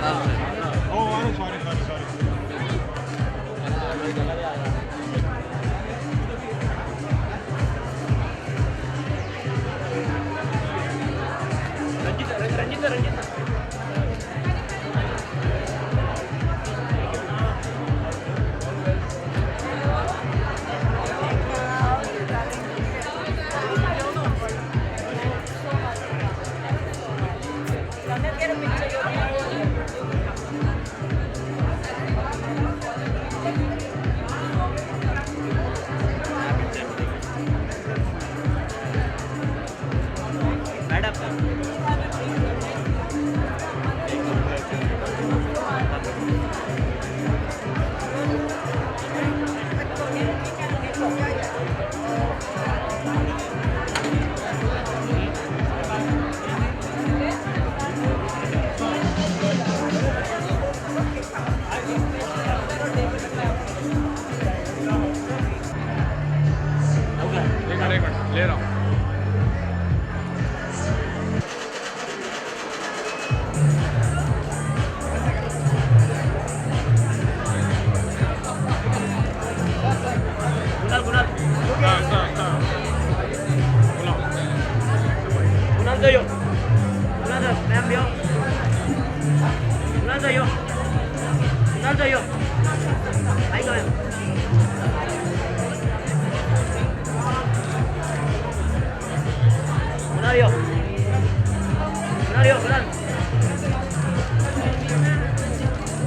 Oh, sorry. ले रहा हूँ. Kunal tayo. Kunal ma'am yo. Kunal tayo. Kunal tayo. Ay kayo. Kunal yo. Kunal yo, Kunal.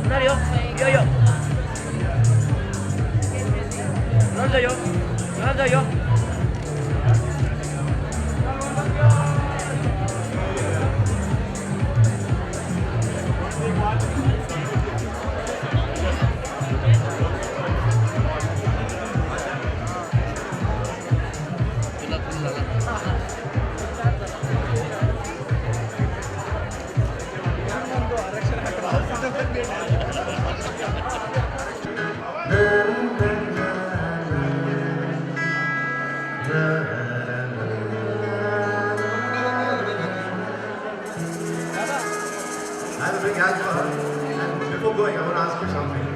Kunal yo. Yo. Kunal tayo. Kunal tayo. I have a big hand for her. And before going, I want to ask you something.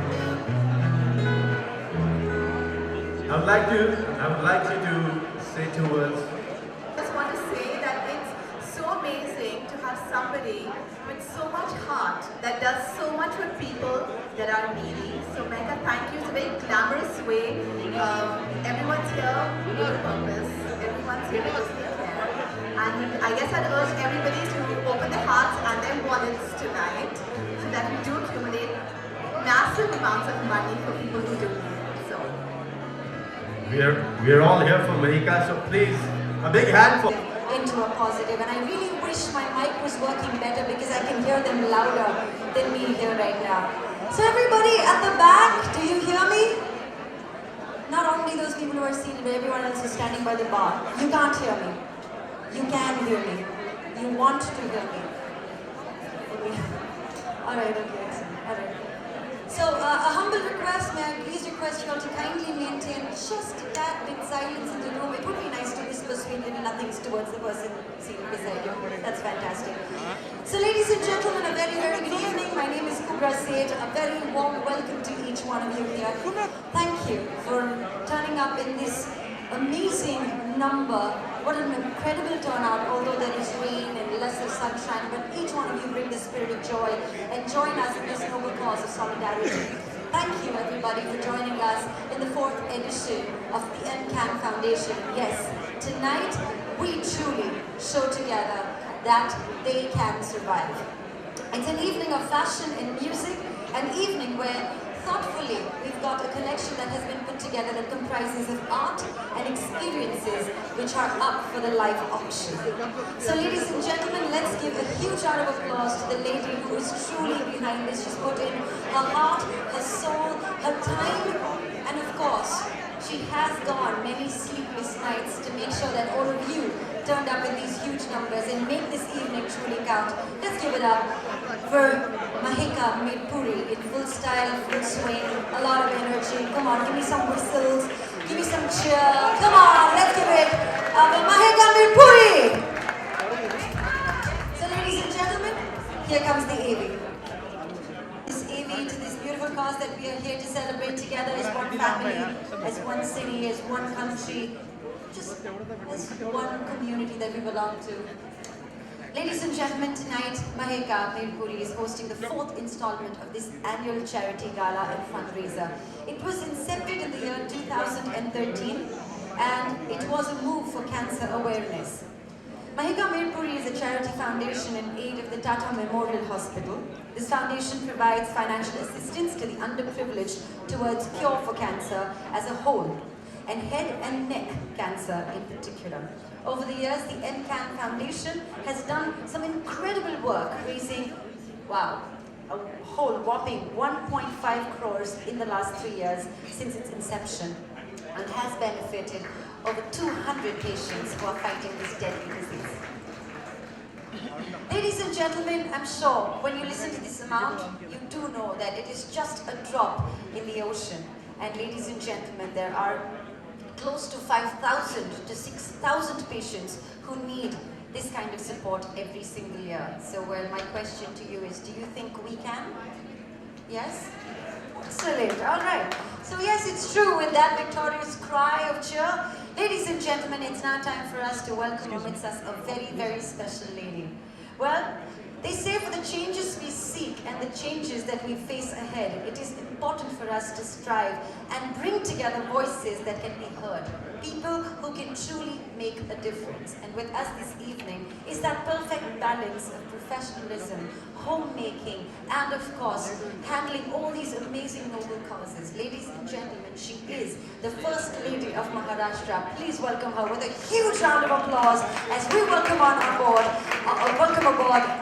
I would like you to say two words. I just want to say that it's so amazing to have somebody with so much heart that does so much for people that are needy. So Maheka, thank you. It's a very glamorous way. Everyone's here with a purpose. Everyone's here because they care. And I guess I'd urge everybody to open their hearts and their wallets tonight so that we do accumulate massive amounts of money for people who do need it. So We are all here for Maheka, so please, a big hand for. Into a positive, and I really wish my mic was working better because I can hear them louder than me here right now. So everybody at the back, do you hear me? Not only those people who are seated, but everyone else is standing by the bar. You can't hear me. You can hear me. You want to hear me. Alright, okay, excellent. Alright. So, a humble request, may I please request you all to kindly maintain just a tad bit silence in the room. It would be nice to whisper sweet little nothings towards the person seated beside you. That's fantastic. So, ladies and gentlemen, a very, very good evening. My name is Kubra Seth. A very warm welcome to each one of you here. Thank you for turning up in this amazing number. What an incredible turnout, although there is rain and lesser sunshine, but each one of you bring the spirit of joy and join us in this noble cause of solidarity. Thank you everybody for joining us in the 4th edition of the UNCUT Foundation. Yes, tonight we truly show together that they can survive. It's an evening of fashion and music, an evening where thoughtfully, we've got a collection that has been put together that comprises of art and experiences which are up for the live auction. So ladies and gentlemen, let's give a huge round of applause to the lady who is truly behind this. She's put in her heart, her soul, her time, and of course, she has gone many sleepless nights to make sure that all of you turned up in these huge numbers and make this evening truly count. Let's give it up for Maheka Mirpuri in full style, full swing, a lot of energy. Come on, give me some whistles, give me some cheer. Come on, let's give it for Maheka Mirpuri. So ladies and gentlemen, here comes the AV. together as one family, as one city, as one country, just as one community that we belong to. Ladies and gentlemen, tonight Maheka Mirpuri is hosting the 4th installment of this annual charity gala and fundraiser. It was incepted in the year 2013 and it was a move for cancer awareness. Maheka Mirpuri is a charity foundation in aid of the Tata Memorial Hospital. This foundation provides financial assistance to the underprivileged towards cure for cancer as a whole, and head and neck cancer in particular. Over the years, the UNCUT Foundation has done some incredible work, raising, wow, a whole whopping 1.5 crores in the last 3 years since its inception, and has benefited over 200 patients who are fighting this deadly disease. Ladies and gentlemen, I'm sure when you listen to this amount, you do know that it is just a drop in the ocean. And ladies and gentlemen, there are close to 5,000 to 6,000 patients who need this kind of support every single year. So, well, my question to you is, do you think we can? Yes? Excellent, all right. So yes, it's true, with that victorious cry of cheer, ladies and gentlemen, it's now time for us to welcome amidst us a very, very special lady. Well, they say for the changes we seek and the changes that we face ahead, it is important for us to strive and bring together voices that can be heard. People who can truly make a difference. And with us this evening is that perfect balance of professionalism, homemaking, and of course, handling all these amazing noble causes. Ladies and gentlemen, she is the First Lady of Maharashtra. Please welcome her with a huge round of applause as we welcome aboard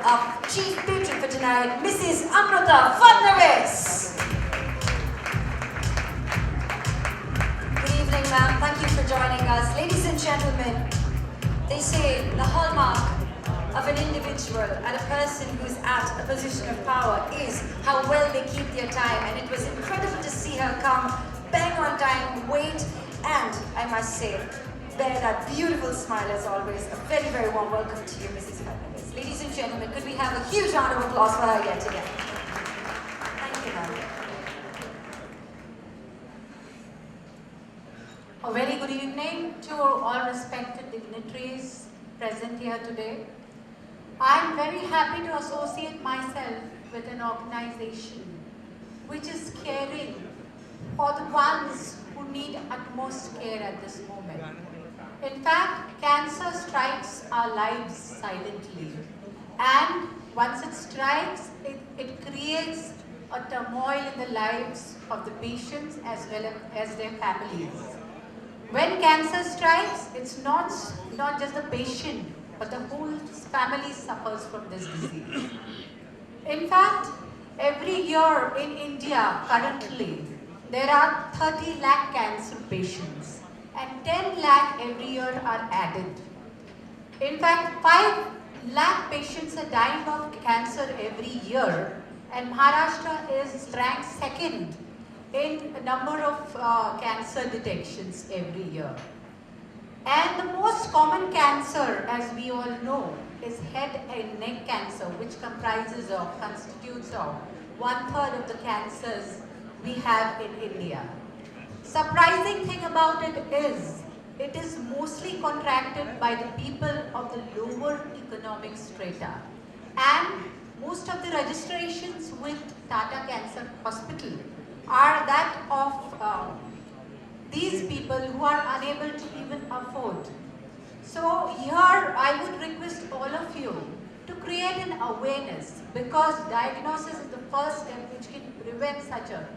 our Chief Patron for tonight, Mrs. Amrita Fadnavis. Good evening, ma'am. Thank you for joining us. Ladies and gentlemen, they say the hallmark of an individual and a person who's at a position of power is how well they keep their time, and it was incredible to see her come bang on time, wait, and I must say, bear that beautiful smile as always. A very, very warm welcome to you, Mrs. Fadnavis. Ladies and gentlemen, could we have a huge round of applause for her yet again? Thank you, ma'am. A very good evening to all respected dignitaries present here today. I am very happy to associate myself with an organization which is caring for the ones who need utmost care at this moment. In fact, cancer strikes our lives silently, and once it strikes, it creates a turmoil in the lives of the patients as well as their families. When cancer strikes, it's not just the patient, but the whole family suffers from this disease. In fact, every year in India currently, there are 30 lakh cancer patients and 10 lakh every year are added. In fact, 5 lakh patients are dying of cancer every year, and Maharashtra is ranked second in number of cancer detections every year. And the most common cancer, as we all know, is head and neck cancer, which constitutes of 1/3 of the cancers we have in India. Surprising thing about it is mostly contracted by the people of the lower economic strata. And most of the registrations with Tata Cancer Hospital are that of these people who are unable to even afford. So here I would request all of you to create an awareness, because diagnosis is the first step which can prevent such a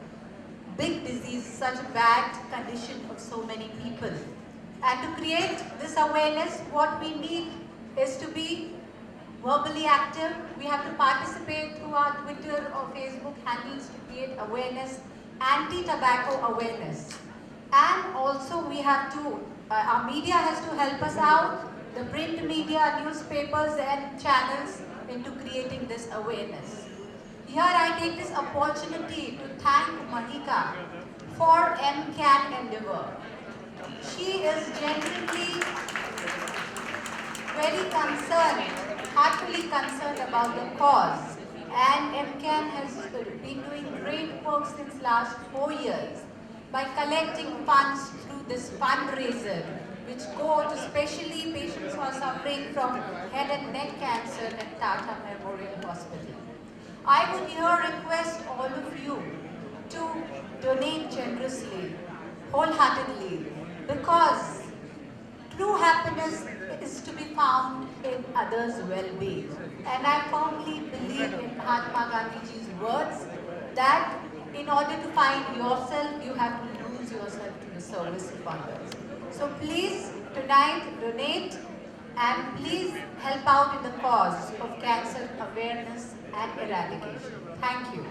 big disease, such a bad condition of so many people. And to create this awareness, what we need is to be verbally active. We have to participate through our Twitter or Facebook handles to create awareness, anti-tobacco awareness. And also we have to, our media has to help us out, the print media, newspapers and channels, into creating this awareness. Here I take this opportunity to thank Maheka for MCAN endeavor. She is genuinely very concerned, heartily concerned about the cause, and MCAN has been doing great work since last 4 years. by collecting funds through this fundraiser, which go to specially patients who are suffering from head and neck cancer at Tata Memorial Hospital. I would here request all of you to donate generously, wholeheartedly, because true happiness is to be found in others' well-being. And I firmly believe in Mahatma Gandhiji's words that in order to find yourself, you have to lose yourself to the service of others. So please, tonight, donate and please help out in the cause of cancer awareness and eradication. Thank you.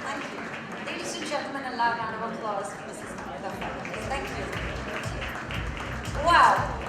Thank you. Ladies and gentlemen, a loud round of applause for Mrs. Maheka. Thank you. Wow.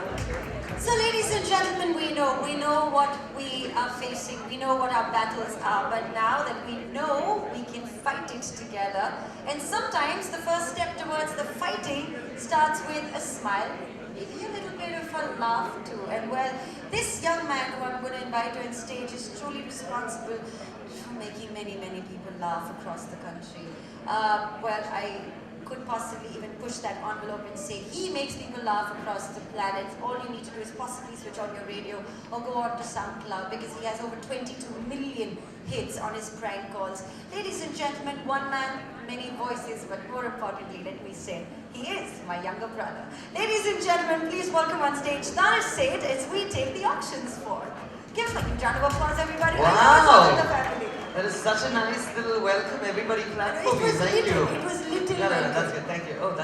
So ladies and gentlemen, we know what we are facing, we know what our battles are, but now that we know, we can fight it together. And sometimes the first step towards the fighting starts with a smile, maybe a little bit of a laugh too. And well, this young man who I'm going to invite on stage is truly responsible for making many, many people laugh across the country. Well, I could possibly even push that envelope and say he makes people laugh across the planet. All you need to do is possibly switch on your radio or go on to SoundCloud, because he has over 22 million hits on his prank calls. Ladies and gentlemen, one man, many voices, but more importantly, let me say, he is my younger brother. Ladies and gentlemen, please welcome on stage Danish Seth as we take the auctions forth. Give him a round of applause, everybody. Wow. The family. That is such a nice little welcome. Everybody clap for me. Thank you. It was little. No, that's good. Thank you. Oh,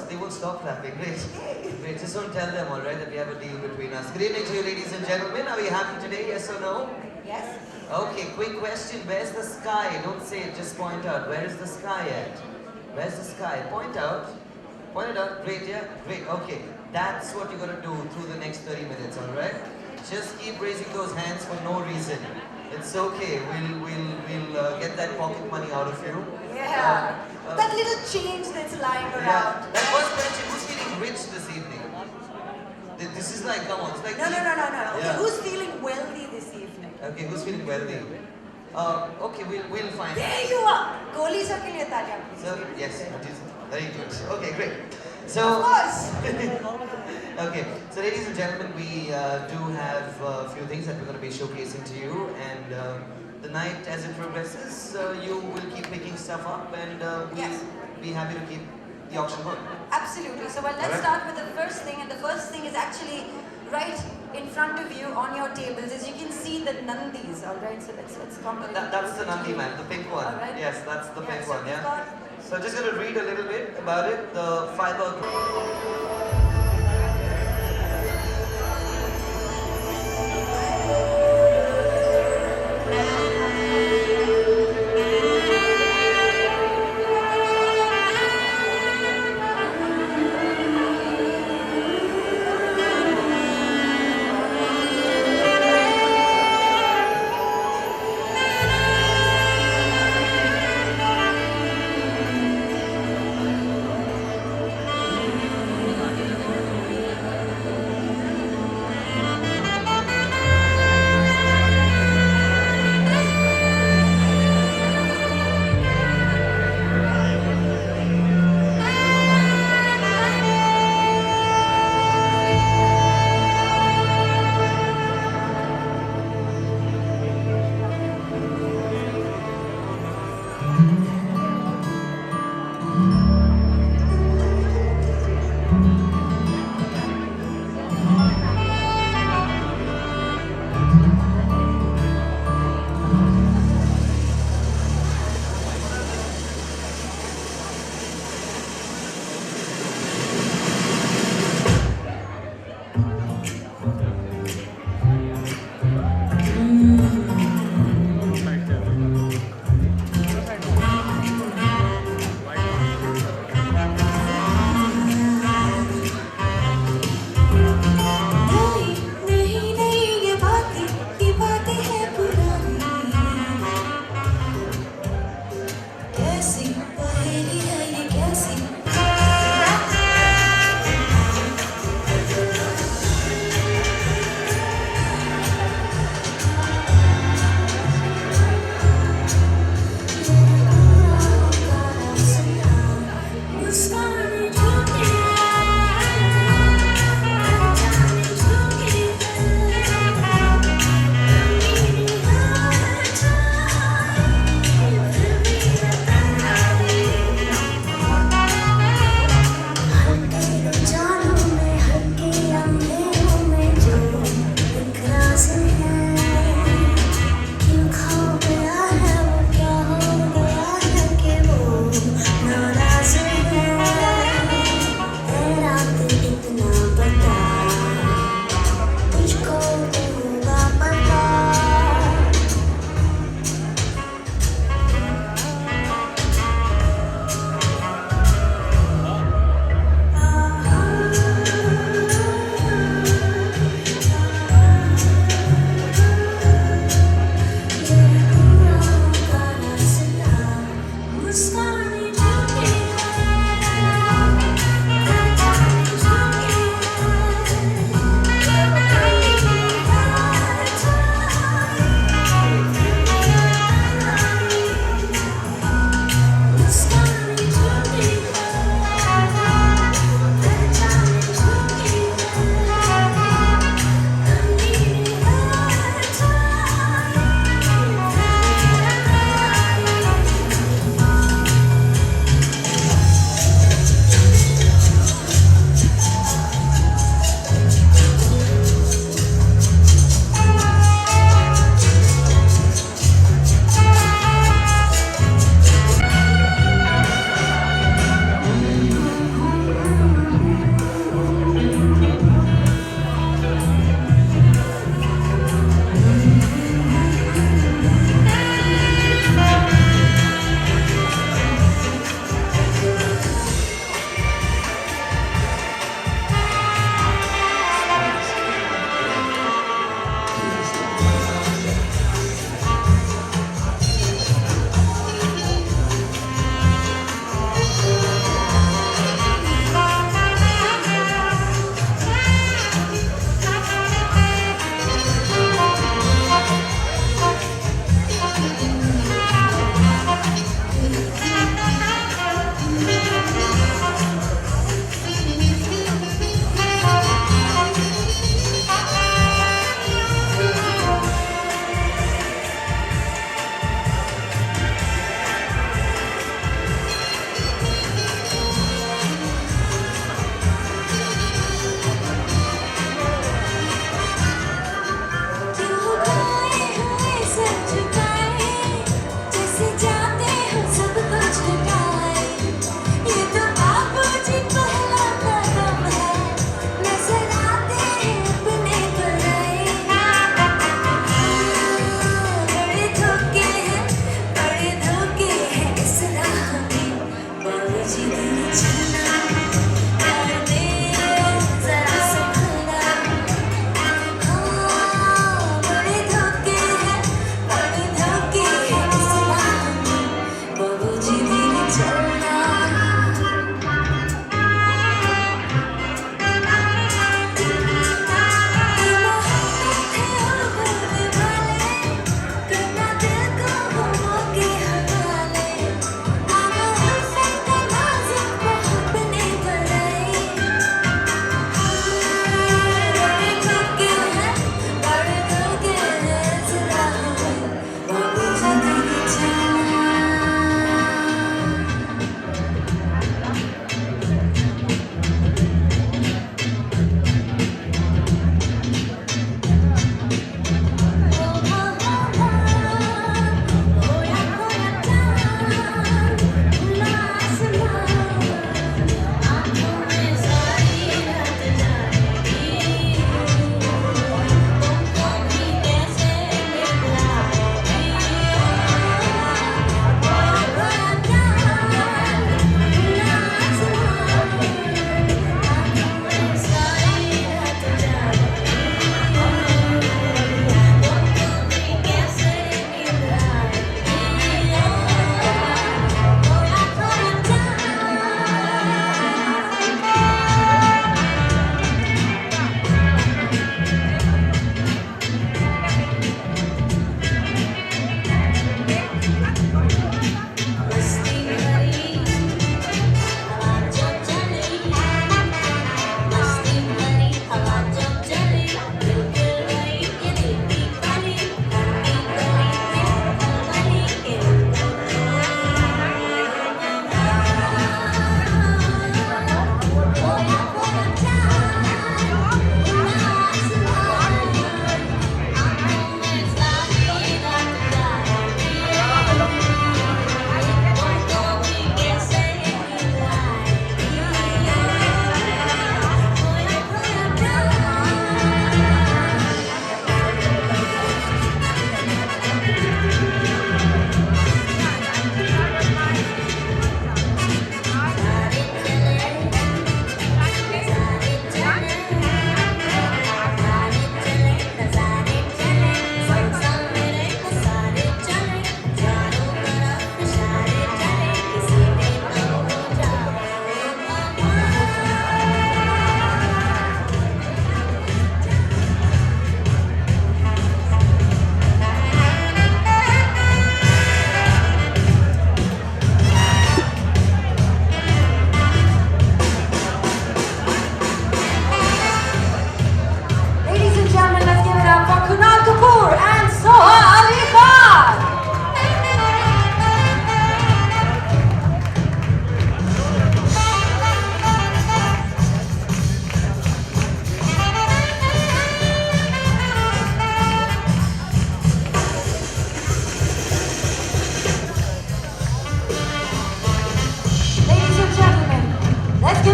they won't stop clapping. Great. Great. Just don't tell them, all right, that we have a deal between us. Good evening to you, ladies and gentlemen. Are we happy today? Yes or no? Yes. Okay, quick question. Where's the sky? Don't say it. Just point out. Where is the sky at? Where's the sky? Point out. Point it out. Great, yeah? Great. Okay. That's what you're going to do through the next 30 minutes, all right? Just keep raising those hands for no reason. It's okay. We'll get that pocket money out of you. Yeah. That little change that's lying around. Yeah. That first question, who's feeling rich this evening? This is like, come on, it's like... No. Yeah. Okay, who's feeling wealthy this evening? Okay, who's feeling wealthy? Okay, we'll find. There you are! Kohli sir ke liye taaliyan. So, yes, that is very good. Okay, great. So, Of course! okay, so ladies and gentlemen, we do have a few things that we're going to be showcasing to you, and the night as it progresses, you will keep picking stuff up, and we'll be happy to keep the auction going. Absolutely. So, well, let's start with the first thing, and the first thing is actually right in front of you on your tables. As you can see, the Nandis, alright? So, let's come to That's the Nandi, man, the pink one. Alright. Yes, that's the pink so one, we've yeah. got- So, just going to read a little bit about it. The fiber.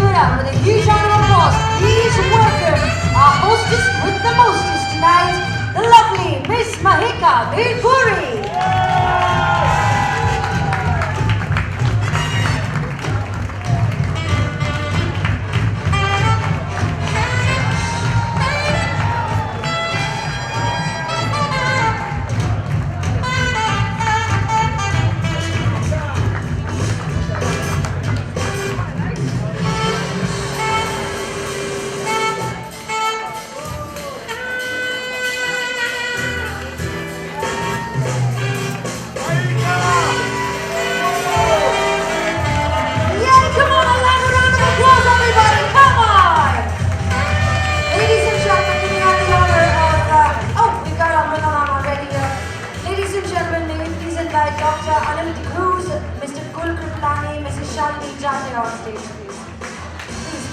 give it up with a huge round of applause. Please welcome our hostess with the mostest tonight, the lovely Miss Maheka Mirpuri. On stage, please.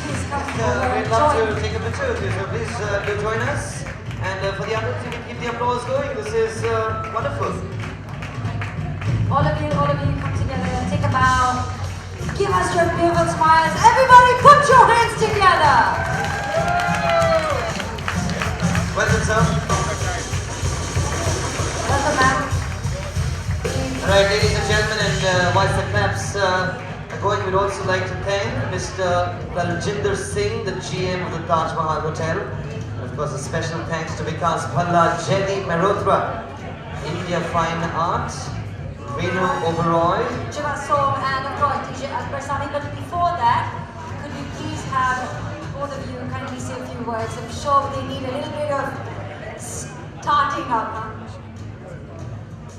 Please come forward. We'd love to take a picture with you, so please do join us. And for the others, you can keep the applause going. This is wonderful. All of you come together, take a bow. Give us your beautiful smiles. Everybody put your hands together. Welcome, sir. Welcome, ma'am. Alright, ladies and gentlemen, and whilst the claps going, we'd also like to thank Mr. Baljinder Singh, the GM of the Taj Mahal Hotel. And of course, a special thanks to Vikas Bhalla, Jenny Merotra, India Fine Art, Venu Oberoi, Shiva Som, and of course DJ Akbar Sami. But before that, could we please have both of you kindly say a few words? I'm sure they need a little bit of starting up. Huh?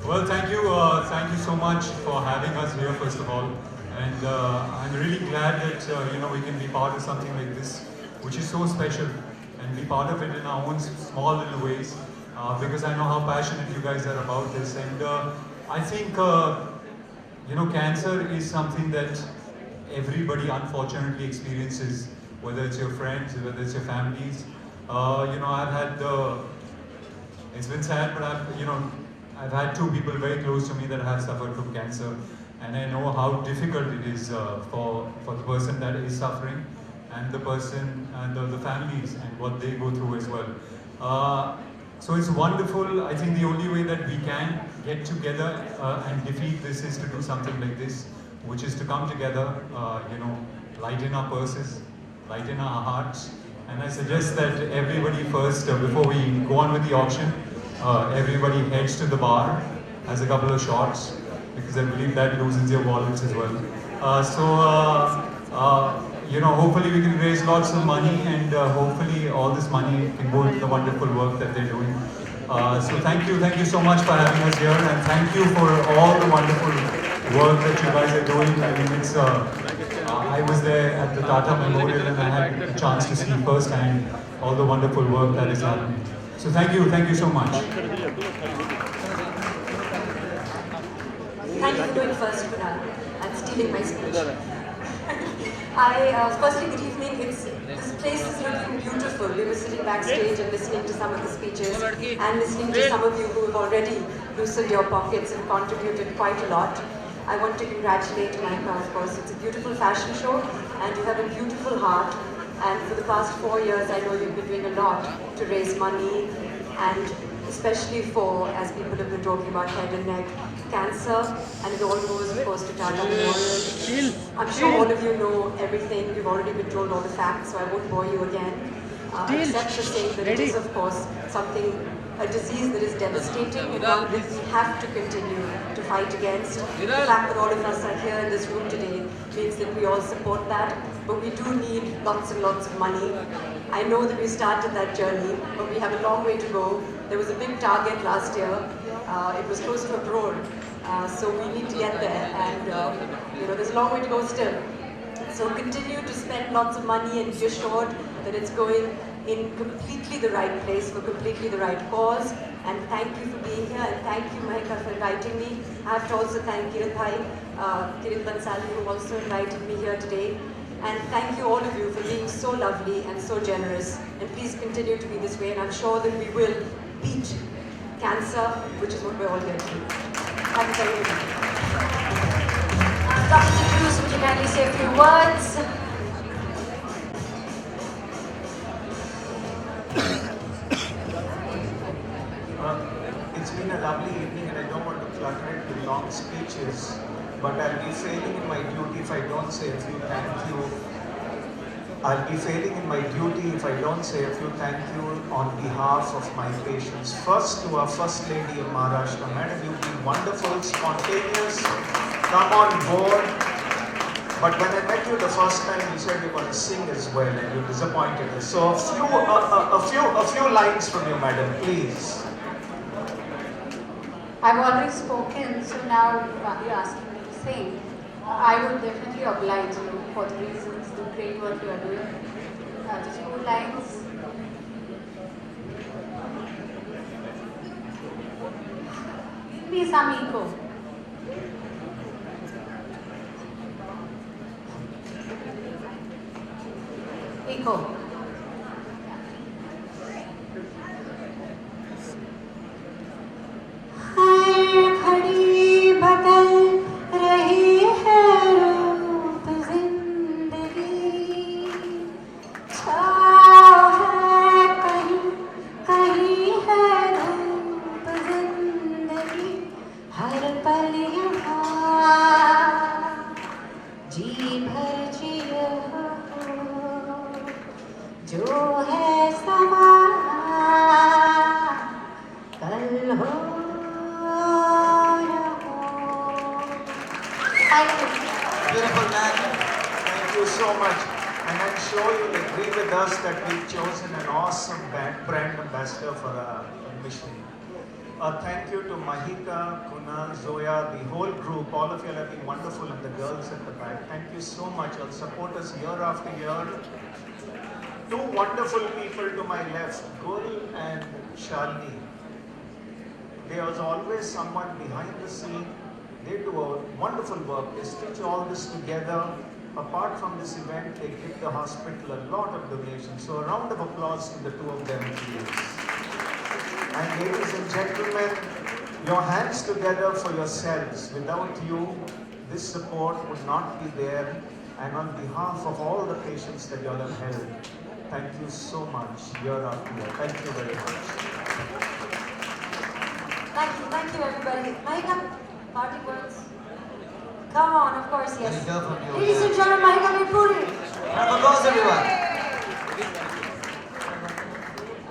Well, thank you so much for having us here, first of all. And I'm really glad that we can be part of something like this, which is so special, and be part of it in our own small little ways, because I know how passionate you guys are about this. And I think cancer is something that everybody unfortunately experiences, whether it's your friends, whether it's your families. I've had it's been sad, but I've had two people very close to me that have suffered from cancer. And I know how difficult it is for the person that is suffering, and the person and the families and what they go through as well. So it's wonderful. I think the only way that we can get together and defeat this is to do something like this, which is to come together, lighten our purses, lighten our hearts. And I suggest that everybody first, before we go on with the auction, everybody heads to the bar, has a couple of shots, because I believe that loosens your wallets as well. Hopefully we can raise lots of money, and hopefully all this money can go into the wonderful work that they're doing. So thank you so much for having us here, and thank you for all the wonderful work that you guys are doing. I mean, I was there at the Tata Memorial, and I had a chance to see firsthand all the wonderful work that is happening. So thank you so much. Thank you for doing first, Kunal, and stealing my speech. Firstly, good evening. This place is looking beautiful. We were sitting backstage and listening to some of the speeches, and listening to some of you who have already loosened your pockets and contributed quite a lot. I want to congratulate Maheka, of course. It's a beautiful fashion show, and you have a beautiful heart. And for the past 4 years, I know you've been doing a lot to raise money, and especially for, as people have been talking about, head and neck cancer, and it all goes, of course, to Tata Memorial. I'm sure all of you know everything. You've already been told all the facts, so I won't bore you again. Except to say that it is, of course, a disease that is devastating, and one that we have to continue to fight against. The fact that all of us are here in this room today means that we all support that, but we do need lots and lots of money. I know that we started that journey, but we have a long way to go. There was a big target last year. It was close to 1 crore. So we need to get there, and there's a long way to go still. So continue to spend lots of money, and be assured that it's going in completely the right place for completely the right cause. And thank you for being here, and thank you, Maheka, for inviting me. I have to also thank Kirit Bansali, who also invited me here today. And thank you all of you for being so lovely and so generous. And please continue to be this way, and I'm sure that we will beat cancer, which is what we're all here to do. Thank you very much. Dr. Cruz, would you kindly say a few words? been a lovely evening and I don't want to clutter it with long speeches, but I'll be failing in my duty if I don't say a few thank you. I'll be failing in my duty if I don't say a few thank you on behalf of my patients. First to our First Lady of Maharashtra. Madam, you've been wonderful, spontaneous, come on board. But when I met you the first time, you said you're going to sing as well, and you disappointed us. So a few lines from you, madam, please. I've already spoken, so now you're asking me to sing. I would definitely oblige you for the reasons, the great work you are doing. Just 2 lines. Give me some echo. Echo. हर घड़ी बदल रही है रूप जिंदगी, छाँव है कहीं कहीं है धूप जिंदगी, हर पल यहाँ जी भर जियो जो है समा कल हो न हो। Thank you. Beautiful man. Thank you so much. And I'm sure you'll agree with us that we've chosen an awesome brand ambassador for our mission. Thank you to Maheka, Kunal, Zoya, the whole group. All of you have been wonderful, and the girls at the back. Thank you so much. You'll support us year after year. 2 wonderful people to my left, Gul and Shalini. There was always someone behind the scene. They do a wonderful work. They stitch all this together. Apart from this event, they give the hospital a lot of donations. So a round of applause to the 2 of them, please. And ladies and gentlemen, your hands together for yourselves. Without you, this support would not be there. And on behalf of all the patients that you all have helped, thank you so much, year after year. Thank you very much. Thank you everybody. Maheka, parting words. Come on, of course, yes. Can you go from your Ladies and gentlemen, Maheka Mirpuri. Round of applause, everyone.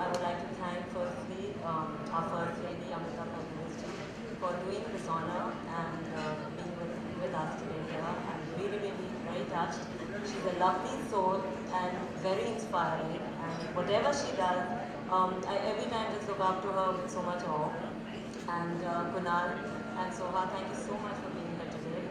I would like to thank firstly our First Lady Maheka Mirpuri for doing this honor and being with us today here. I'm really very touched. She's a lovely soul and very inspiring, and whatever she does, I every time just look up to her with so much awe. And Kunal and Soha, thank you so much for being here today.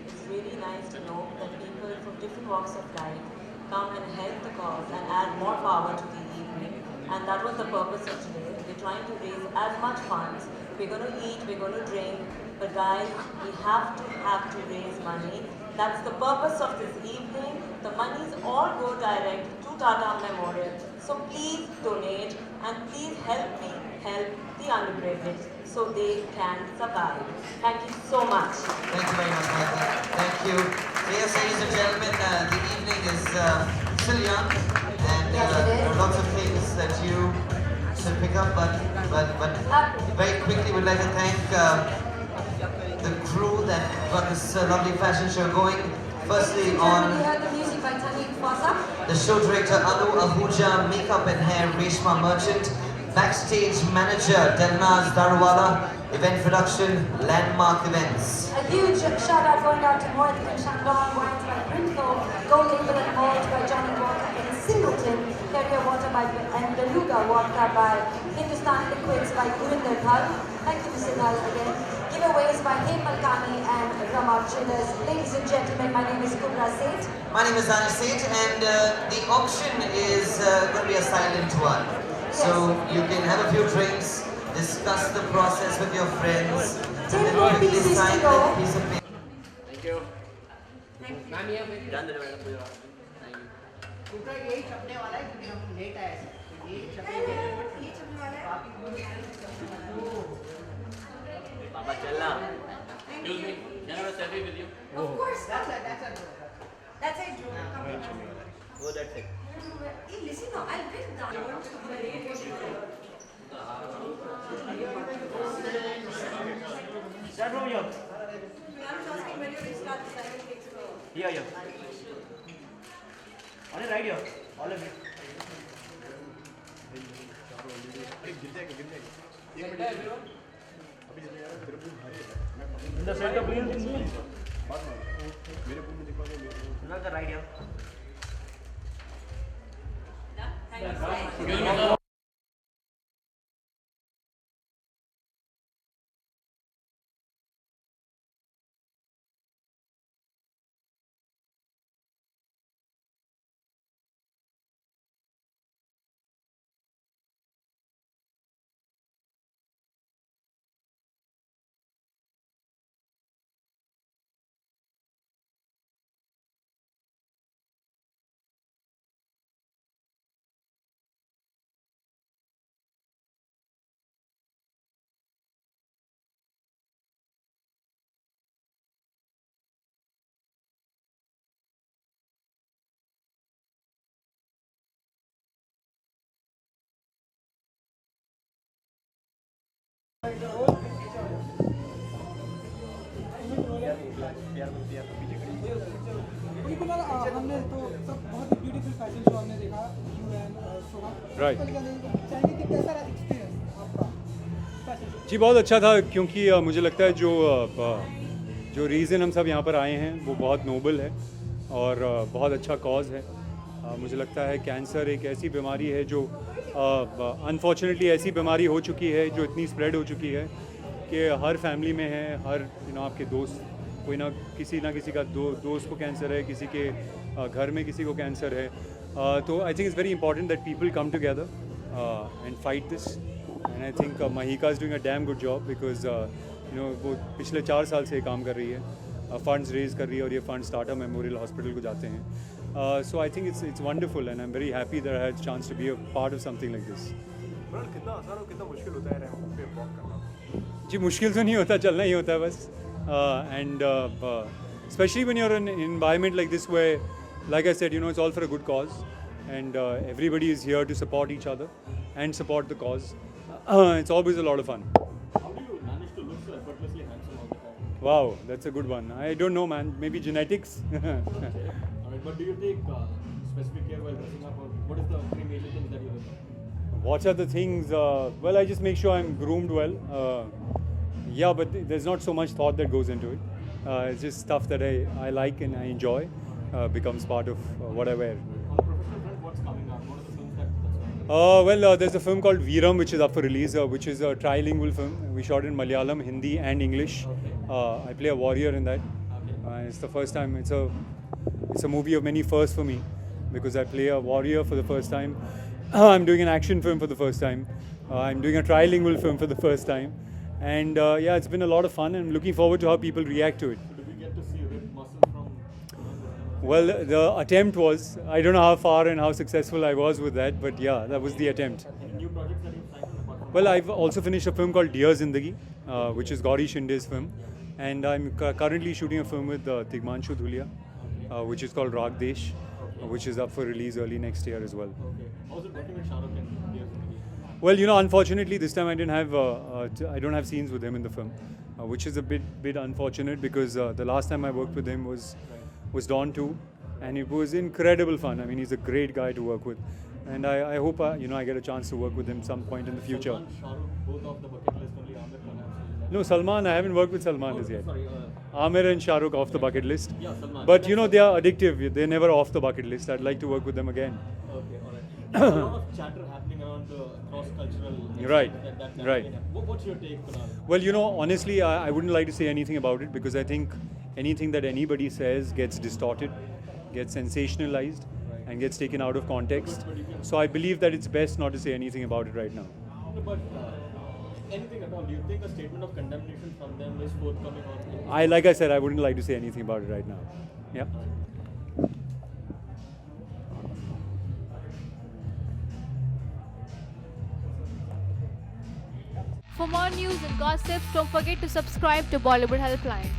It's really nice to know that people from different walks of life come and help the cause and add more power to the evening. And that was the purpose of today. We're trying to raise as much funds. We're going to eat, we're going to drink, but guys, we have to raise money. That's the purpose of this evening. The monies all go direct to Tata Memorial. So please donate and please help me help the underprivileged so they can survive. Thank you so much. Thank you very much, Maheka. Thank you. So yes, ladies and gentlemen, the evening is still young, and there are lots of things that you should pick up, but very quickly we'd like to thank the crew that got this lovely fashion show going. Firstly on the show director Anu Ahuja, makeup and hair Reshma Merchant, backstage manager Delnaz Darwala, event production Landmark Events. A huge shout out going out to Mohit and Shandong, Wines by Printco, Gold Label and Malt by Johnny Walker and Singleton, Carrier Water by and Beluga Vodka by Hindustan Liquids by Gurinder Bhal. Thank you, Mr. Nal, again. Giveaways by Hem Malkani and Ramar Traders. Ladies and gentlemen, my name is Kubra Seth. My name is Anish Seth, and the auction is going to be a silent one. So you can have a few drinks, discuss the process with your friends, and then quickly sign that piece of paper. Thank you. Ma'am, ये done the madam पूरा. Thank you. पूरा यही छपने वाला है क्योंकि हम late आए हैं. ये छपने वाला है. Papa, चलना. Excuse me. Can I have a selfie with you? Of course. That's it. That's it, Drew. Oh, that's it. Hey, listen now, I'll bring down. Start from here. I'm just asking when you restart the silent takes for. Here. On your right here. All of you. In the center, please. Not the right here. Thank you. Kunal हमने तो सब बहुत ही beautiful fashion show हमने देखा Soha Right. चाहिए कि कैसा रहा एक्सपीरियंस आपका फैशन शो जी बहुत अच्छा था क्योंकि मुझे लगता है जो रीज़न हम सब यहाँ पर आए हैं वो बहुत नोबल है और बहुत अच्छा कॉज है। मुझे लगता है कैंसर एक ऐसी बीमारी है जो अनफॉर्चुनेटली ऐसी बीमारी हो चुकी है जो इतनी स्प्रेड हो चुकी है कि हर फैमिली में है, हर आपके दोस्त कोई ना किसी का दोस्त को कैंसर है, किसी के घर में किसी को कैंसर है। तो I think it's very important that people come together and fight this and I think Mahika is doing a damn good job because वो पिछले 4 साल से काम कर रही है, फंड्स रेज कर रही है और ये फंड टाटा मेमोरियल हॉस्पिटल को जाते हैं। So I think it's wonderful and I am very happy that I had chance to be a part of something like this. कितना आसान और कितना मुश्किल होता है रैंप पे वॉक करना? जी मुश्किल तो नहीं होता, चलना ही होता है बस। And especially when you're in an environment like this where, like I said, it's all for a good cause and everybody is here to support each other and support the cause. It's always a lot of fun. How do you manage to look so effortlessly handsome all the time? Wow, that's a good one. I don't know, man. Maybe genetics. Alright, but do you take specific care while dressing up, or what is the 3 major things that you look at? What are the things? Well, I just make sure I'm groomed well. Yeah, but there's not so much thought that goes into it. It's just stuff that I like and I enjoy becomes part of what I wear. On the professional front, what's coming up? What are the films that's coming? Well, there's a film called Veeram which is up for release, which is a trilingual film. We shot in Malayalam, Hindi and English. Okay. I play a warrior in that. Okay. It's the first time. It's a movie of many firsts for me because I play a warrior for the first time. I'm doing an action film for the first time. I'm doing a trilingual film for the first time. And yeah, it's been a lot of fun and I'm looking forward to how people react to it. So do we get to see ripped muscle from? Well, the attempt was, I don't know how far and how successful I was with that, but yeah, that was the attempt. Any new projects that you've signed on apart from? Well, I've also finished a film called Dear Zindagi, which is Gauri Shinde's film. And I'm currently shooting a film with Tigmanshu Dhulia, which is called Rag Desh, which is up for release early next year as well. Okay. How's it working with Shah Rukh and Dear Zindagi? Well, unfortunately, this time I didn't have, I don't have scenes with him in the film, which is a bit unfortunate because the last time I worked with him was Dawn 2, and it was incredible fun. I mean, he's a great guy to work with, and I hope I get a chance to work with him some point in the future. Salman, Shah Rukh, both off the bucket list, only Amir perhaps. No, Salman, I haven't worked with Salman as yet. Sorry. Amir and Shah Rukh off the bucket list. Yeah, Salman. But they are addictive. They're never off the bucket list. I'd like to work with them again. Okay, alright. There's a lot of chatter happening around the cross-cultural. Right, That right. What's your take, Kunal? Well, honestly, I wouldn't like to say anything about it because I think anything that anybody says gets distorted, gets sensationalized, and gets taken out of context. So I believe that it's best not to say anything about it right now. No, but anything at all, do you think a statement of condemnation from them is forthcoming or? Like I said, I wouldn't like to say anything about it right now. Yeah. For more news and gossips, don't forget to subscribe to Bollywood Helpline.